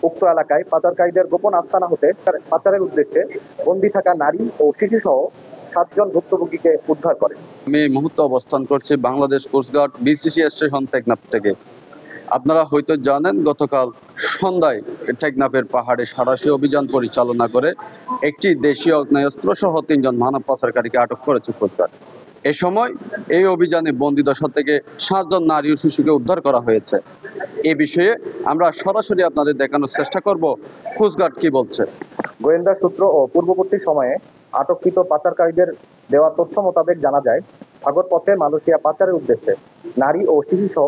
উক্ত এলাকায় পাচারকারীদের গোপন আস্তানা হতে পাচারের উদ্দেশ্যে বন্দী থাকা নারী ও শিশুসহ 7 জন ভুক্তভোগীকে উদ্ধার করে। আমি এই মুহূর্তে অবস্থান করছি Bangladesh coast guard BCC station Teknaf থেকে। আপনারা হয়তো জানেন, গতকাল সন্ধ্যায় টেকনাফের পাহাড়ে সাঁড়াশি অভিযান পরিচালনা করে একটি দেশীয় আগ্নেয়াস্ত্র সহ 3 জন মানব পাচারকারীকে আটক করেছে কোস্টগার্ড। এ সময় এই অভিযানে বন্দীদশা থেকে 7 জন নারী ও শিশুকে উদ্ধার করা হয়েছে। এ বিষয়ে আমরা সরাসরি আপনাদের দেখানোর চেষ্টা করব কোস্টগার্ড কি বলছে। গোয়েন্দা সূত্র ও পূর্ববর্তী সময়ে আটককৃত পাচারকারীদের দেওয়া তথ্য মোতাবেক জানা যায়, সাগর পথে মালয়েশিয়া পাচারের উদ্দেশ্যে নারী ও শিশুসহ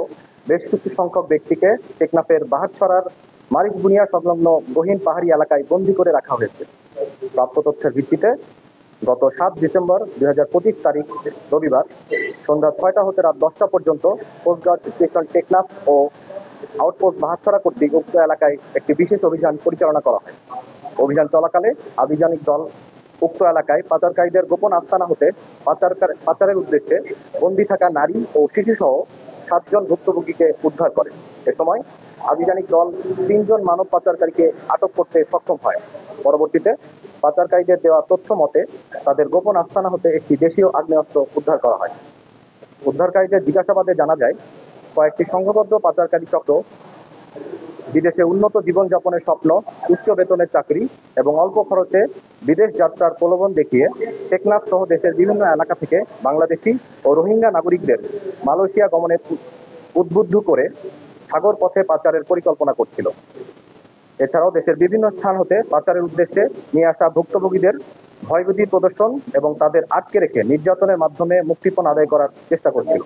বেশ কিছু সংখ্যক ব্যক্তিকে টেকনাফের বাহারছড়ার মারিশবুনিয়া সংলগ্ন গহীন পাহাড়ি এলাকায় বন্দী করে রাখা হয়েছে। প্রাপ্ত তথ্যের ভিত্তিতে গত 7 ডিসেম্বর 2025 তারিখ রবিবার সন্ধ্যা 6টা হতে রাত 10টা পর্যন্ত কোস্টগার্ড স্টেশন টেকনাফ ও আউটপোস্ট বাহারছড়া কর্তৃক উক্ত এলাকায় একটি বিশেষ অভিযান পরিচালনা করা হয়। অভিযান চলাকালে আভিযানিক দল উক্ত এলাকায় পাচারকারীদের গোপন আস্তানা হতে পাচারের উদ্দেশ্যে বন্দী থাকা নারী ও শিশুসহ 7 জন ভুক্তভোগীকে উদ্ধার করে। এ সময় আভিযানিক দল 3 জন মানব পাচারকারীকে আটক করতে সক্ষম হয়। পরবর্তীতে পাচারকারীদের দেওয়া তথ্য মতে তাদের গোপন আস্তানা হতে একটি দেশীয় আগ্নেয়াস্ত্র উদ্ধার করা হয়। উদ্ধারকারীদের জিজ্ঞাসাবাদে জানা যায়, কয়েকটি সংঘবদ্ধ পাচারকারী চক্র বিদেশে উন্নত জীবনযাপনের স্বপ্ন, উচ্চ বেতনের চাকরি এবং অল্প খরচে বিদেশ যাত্রার প্রলোভন দেখিয়ে টেকনাফ সহ দেশের বিভিন্ন এলাকা থেকে বাংলাদেশি ও রোহিঙ্গা নাগরিকদের মালয়েশিয়া গমনে উদ্বুদ্ধ করে সাগর পথে পাচারের পরিকল্পনা করছিল। এছাড়াও দেশের বিভিন্ন স্থান হতে পাচারের উদ্দেশ্যে নিয়ে আসা ভুক্তভোগীদের ভয়ভীতি প্রদর্শন এবং তাদের আটকে রেখে নির্যাতনের মাধ্যমে মুক্তিপণ আদায় করার চেষ্টা করছিল।